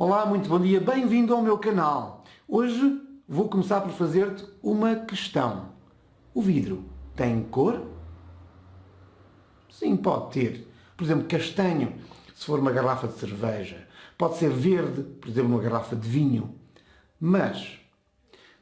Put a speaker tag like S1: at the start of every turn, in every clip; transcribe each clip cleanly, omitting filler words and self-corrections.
S1: Olá, muito bom dia, bem-vindo ao meu canal. Hoje vou começar por fazer-te uma questão. O vidro tem cor? Sim, pode ter. Por exemplo, castanho, se for uma garrafa de cerveja. Pode ser verde, por exemplo, uma garrafa de vinho. Mas,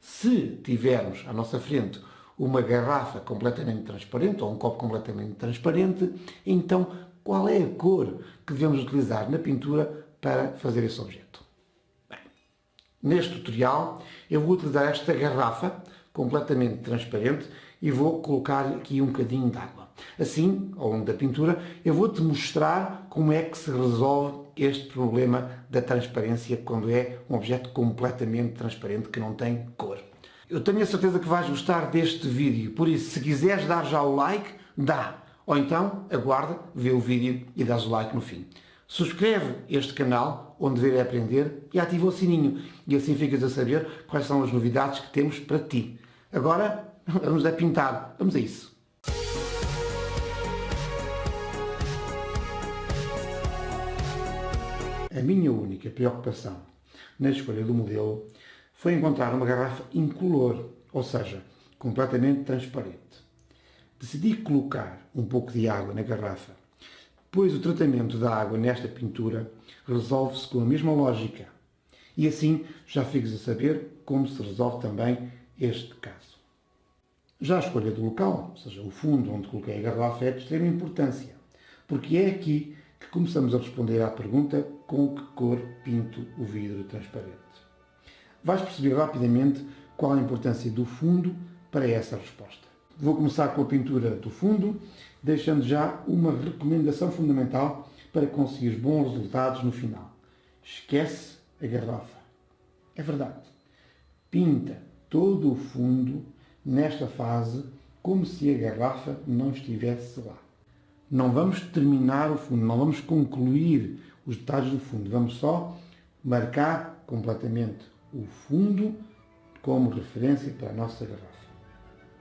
S1: se tivermos à nossa frente uma garrafa completamente transparente ou um copo completamente transparente, então qual é a cor que devemos utilizar na pintura para fazer esse objeto? Bem, neste tutorial eu vou utilizar esta garrafa completamente transparente e vou colocar aqui um bocadinho de água. Assim, ao longo da pintura, eu vou-te mostrar como é que se resolve este problema da transparência quando é um objeto completamente transparente que não tem cor. Eu tenho a certeza que vais gostar deste vídeo, por isso, se quiseres dar já o like, dá. Ou então, aguarda, vê o vídeo e dás o like no fim. Subscreve este canal, onde dever aprender, e ativa o sininho. E assim ficas a saber quais são as novidades que temos para ti. Agora, vamos a pintar. Vamos a isso. A minha única preocupação na escolha do modelo foi encontrar uma garrafa incolor, ou seja, completamente transparente. Decidi colocar um pouco de água na garrafa, pois o tratamento da água nesta pintura resolve-se com a mesma lógica. E assim já ficas a saber como se resolve também este caso. Já a escolha do local, ou seja, o fundo onde coloquei a garrafa, é de extrema importância, porque é aqui que começamos a responder à pergunta com que cor pinto o vidro transparente. Vais perceber rapidamente qual a importância do fundo para essa resposta. Vou começar com a pintura do fundo, deixando já uma recomendação fundamental para conseguir bons resultados no final. Esquece a garrafa. É verdade. Pinta todo o fundo nesta fase como se a garrafa não estivesse lá. Não vamos terminar o fundo, não vamos concluir os detalhes do fundo. Vamos só marcar completamente o fundo como referência para a nossa garrafa.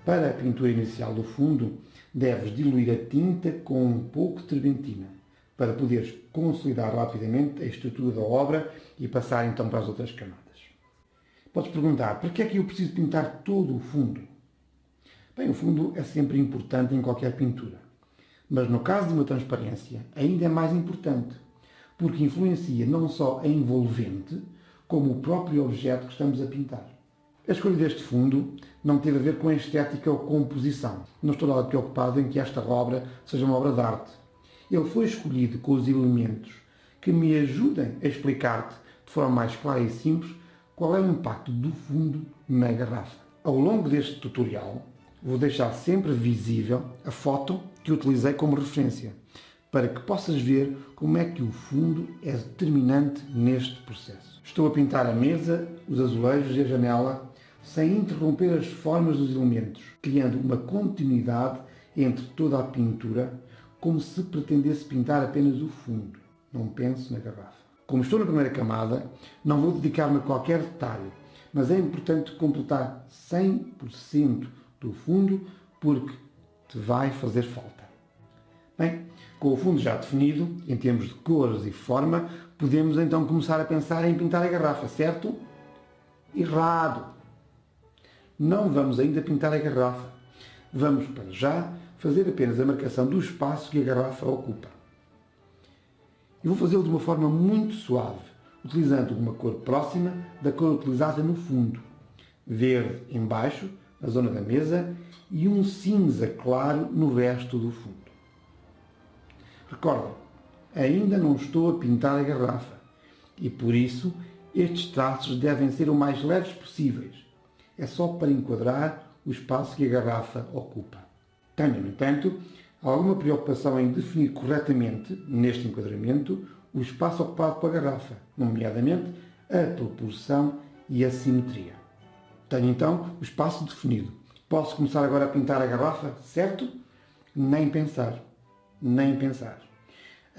S1: Para a pintura inicial do fundo, deves diluir a tinta com um pouco de turbentina, para poderes consolidar rapidamente a estrutura da obra e passar então para as outras camadas. Podes perguntar, por que é que eu preciso pintar todo o fundo? Bem, o fundo é sempre importante em qualquer pintura, mas no caso de uma transparência ainda é mais importante, porque influencia não só a envolvente, como o próprio objeto que estamos a pintar. A escolha deste fundo não teve a ver com a estética ou composição. Não estou nada preocupado em que esta obra seja uma obra de arte. Ele foi escolhido com os elementos que me ajudem a explicar-te de forma mais clara e simples qual é o impacto do fundo na garrafa. Ao longo deste tutorial, vou deixar sempre visível a foto que utilizei como referência, para que possas ver como é que o fundo é determinante neste processo. Estou a pintar a mesa, os azulejos e a janela, sem interromper as formas dos elementos, criando uma continuidade entre toda a pintura, como se pretendesse pintar apenas o fundo. Não penso na garrafa. Como estou na primeira camada, não vou dedicar-me a qualquer detalhe, mas é importante completar 100% do fundo, porque te vai fazer falta. Bem, com o fundo já definido, em termos de cores e forma, podemos então começar a pensar em pintar a garrafa, certo? Errado! Não vamos ainda pintar a garrafa. Vamos, para já, fazer apenas a marcação do espaço que a garrafa ocupa. E vou fazê-lo de uma forma muito suave, utilizando uma cor próxima da cor utilizada no fundo. Verde em baixo, na zona da mesa, e um cinza claro no resto do fundo. Recorda, ainda não estou a pintar a garrafa e, por isso, estes traços devem ser o mais leves possíveis. É só para enquadrar o espaço que a garrafa ocupa. Tenho, no entanto, alguma preocupação em definir corretamente, neste enquadramento, o espaço ocupado pela garrafa, nomeadamente a proporção e a simetria. Tenho, então, o espaço definido. Posso começar agora a pintar a garrafa, certo? Nem pensar. Nem pensar.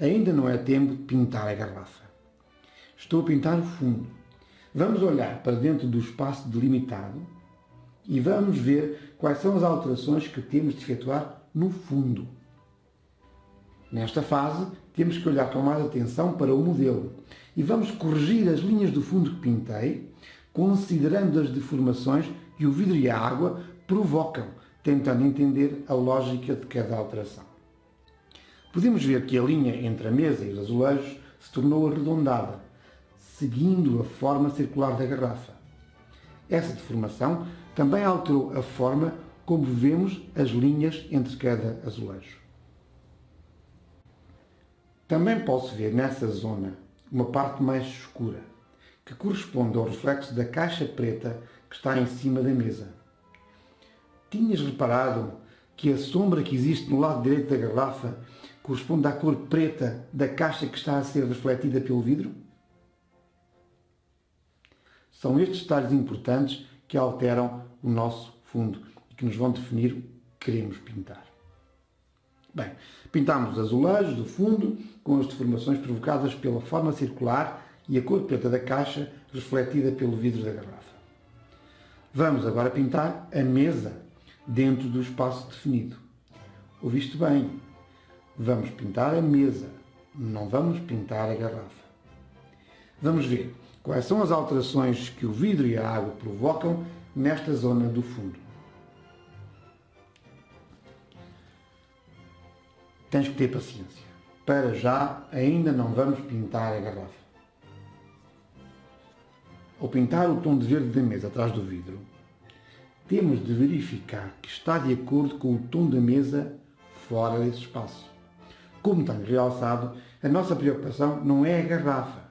S1: Ainda não é tempo de pintar a garrafa. Estou a pintar o fundo. Vamos olhar para dentro do espaço delimitado e vamos ver quais são as alterações que temos de efetuar no fundo. Nesta fase, temos que olhar com mais atenção para o modelo e vamos corrigir as linhas do fundo que pintei, considerando as deformações que o vidro e a água provocam, tentando entender a lógica de cada alteração. Podemos ver que a linha entre a mesa e os azulejos se tornou arredondada, seguindo a forma circular da garrafa. Essa deformação também alterou a forma como vemos as linhas entre cada azulejo. Também posso ver nessa zona uma parte mais escura, que corresponde ao reflexo da caixa preta que está em cima da mesa. Tinhas reparado que a sombra que existe no lado direito da garrafa corresponde à cor preta da caixa que está a ser refletida pelo vidro? São estes detalhes importantes que alteram o nosso fundo e que nos vão definir o que queremos pintar. Bem, pintámos os azulejos do fundo com as deformações provocadas pela forma circular e a cor preta da caixa refletida pelo vidro da garrafa. Vamos agora pintar a mesa dentro do espaço definido. Ouviste bem? Vamos pintar a mesa, não vamos pintar a garrafa. Vamos ver quais são as alterações que o vidro e a água provocam nesta zona do fundo. Tens que ter paciência. Para já, ainda não vamos pintar a garrafa. Ao pintar o tom de verde da mesa atrás do vidro, temos de verificar que está de acordo com o tom da mesa fora desse espaço. Como tenho realçado, a nossa preocupação não é a garrafa,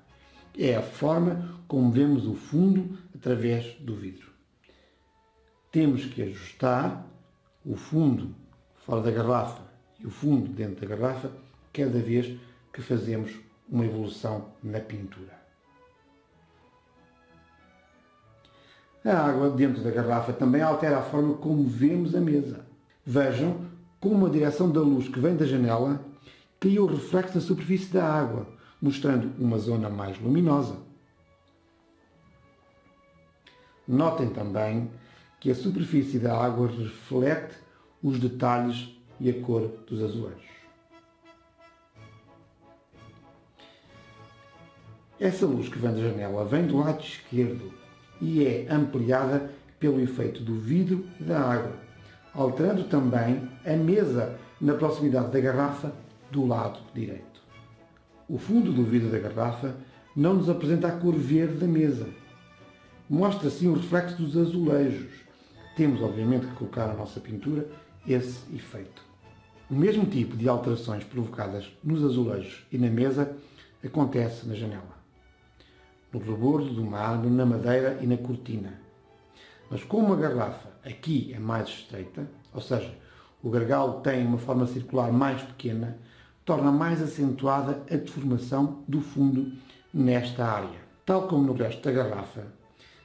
S1: é a forma como vemos o fundo através do vidro. Temos que ajustar o fundo fora da garrafa e o fundo dentro da garrafa cada vez que fazemos uma evolução na pintura. A água dentro da garrafa também altera a forma como vemos a mesa. Vejam como a direção da luz que vem da janela cria o reflexo na superfície da água, mostrando uma zona mais luminosa. Notem também que a superfície da água reflete os detalhes e a cor dos azulejos. Essa luz que vem da janela vem do lado esquerdo e é ampliada pelo efeito do vidro e da água, alterando também a mesa na proximidade da garrafa do lado direito. O fundo do vidro da garrafa não nos apresenta a cor verde da mesa. Mostra assim o reflexo dos azulejos. Temos, obviamente, que colocar na nossa pintura esse efeito. O mesmo tipo de alterações provocadas nos azulejos e na mesa acontece na janela, no rebordo do mármore, na madeira e na cortina. Mas como a garrafa aqui é mais estreita, ou seja, o gargalo tem uma forma circular mais pequena, torna mais acentuada a deformação do fundo nesta área. Tal como no resto da garrafa,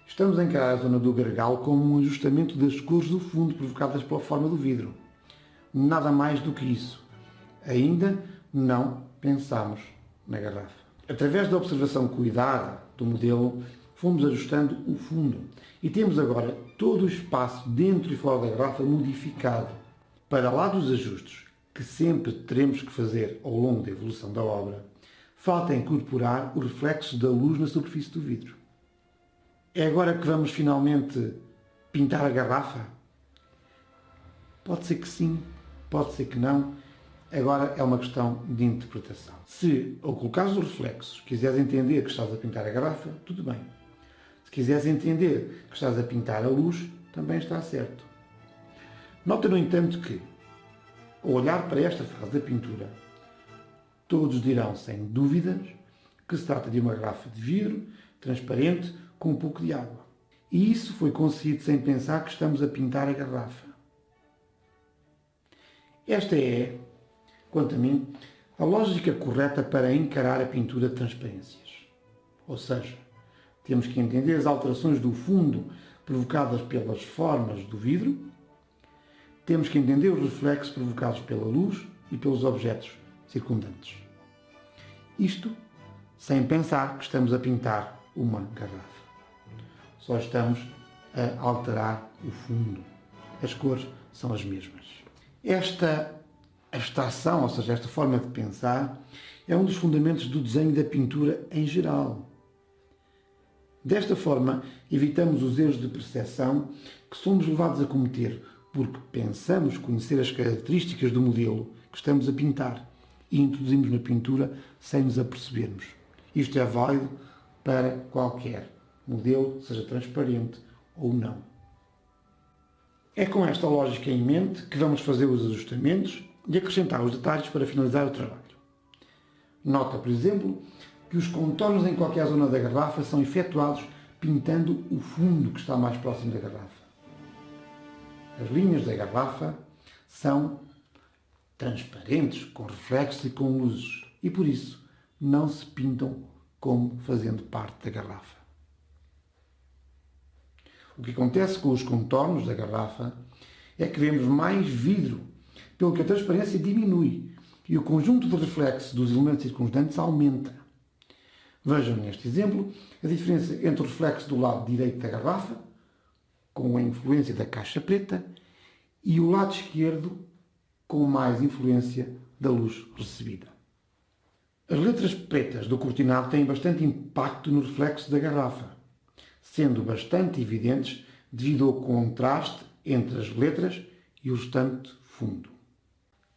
S1: estamos a encarar a zona do gargalo como um ajustamento das cores do fundo provocadas pela forma do vidro. Nada mais do que isso. Ainda não pensamos na garrafa. Através da observação cuidada do modelo, fomos ajustando o fundo e temos agora todo o espaço dentro e fora da garrafa modificado. Para lá dos ajustes que sempre teremos que fazer ao longo da evolução da obra, falta incorporar o reflexo da luz na superfície do vidro. É agora que vamos finalmente pintar a garrafa? Pode ser que sim, pode ser que não. Agora é uma questão de interpretação. Se, ao colocares os reflexos, quiseres entender que estás a pintar a garrafa, tudo bem. Se quiseres entender que estás a pintar a luz, também está certo. Nota, no entanto, que, ao olhar para esta fase da pintura, todos dirão, sem dúvidas, que se trata de uma garrafa de vidro, transparente, com um pouco de água. E isso foi conseguido sem pensar que estamos a pintar a garrafa. Esta é, quanto a mim, a lógica correta para encarar a pintura de transparências. Ou seja, temos que entender as alterações do fundo provocadas pelas formas do vidro, temos que entender os reflexos provocados pela luz e pelos objetos circundantes. Isto sem pensar que estamos a pintar uma garrafa. Só estamos a alterar o fundo. As cores são as mesmas. Esta abstração, ou seja, esta forma de pensar, é um dos fundamentos do desenho e da pintura em geral. Desta forma, evitamos os erros de percepção que somos levados a cometer porque pensamos conhecer as características do modelo que estamos a pintar e introduzimos na pintura sem nos apercebermos. Isto é válido para qualquer modelo, seja transparente ou não. É com esta lógica em mente que vamos fazer os ajustamentos e acrescentar os detalhes para finalizar o trabalho. Nota, por exemplo, que os contornos em qualquer zona da garrafa são efetuados pintando o fundo que está mais próximo da garrafa. As linhas da garrafa são transparentes, com reflexos e com luzes, e por isso não se pintam como fazendo parte da garrafa. O que acontece com os contornos da garrafa é que vemos mais vidro, pelo que a transparência diminui e o conjunto de reflexos dos elementos circundantes aumenta. Vejam neste exemplo a diferença entre o reflexo do lado direito da garrafa, com a influência da caixa preta, e o lado esquerdo, com mais influência da luz recebida. As letras pretas do cortinado têm bastante impacto no reflexo da garrafa, sendo bastante evidentes devido ao contraste entre as letras e o restante fundo.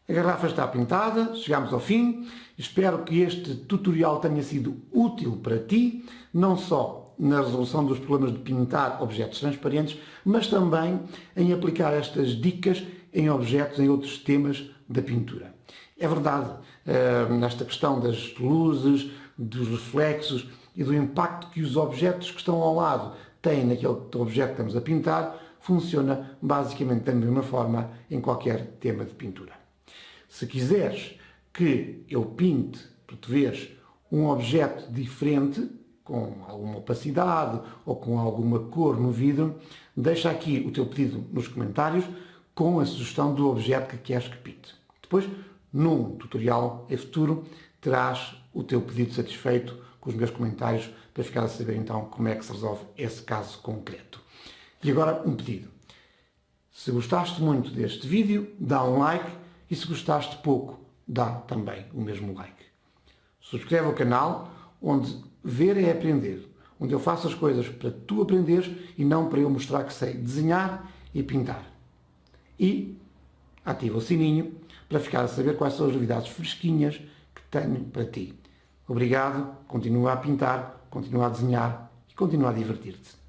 S1: A garrafa está pintada, chegamos ao fim. Espero que este tutorial tenha sido útil para ti, não só na resolução dos problemas de pintar objetos transparentes, mas também em aplicar estas dicas em objetos, em outros temas da pintura. É verdade, nesta questão das luzes, dos reflexos e do impacto que os objetos que estão ao lado têm naquele objeto que estamos a pintar, funciona basicamente da mesma forma em qualquer tema de pintura. Se quiseres que eu pinte, para tu veres, um objeto diferente, com alguma opacidade ou com alguma cor no vidro, deixa aqui o teu pedido nos comentários com a sugestão do objeto que queres que pinte. Depois, num tutorial em futuro, terás o teu pedido satisfeito com os meus comentários para ficar a saber então como é que se resolve esse caso concreto. E agora um pedido. Se gostaste muito deste vídeo, dá um like e se gostaste pouco, dá também o mesmo like. Subscreve o canal, onde ver é aprender, onde eu faço as coisas para tu aprenderes e não para eu mostrar que sei desenhar e pintar. E ativa o sininho para ficar a saber quais são as novidades fresquinhas que tenho para ti. Obrigado, continua a pintar, continua a desenhar e continua a divertir-te.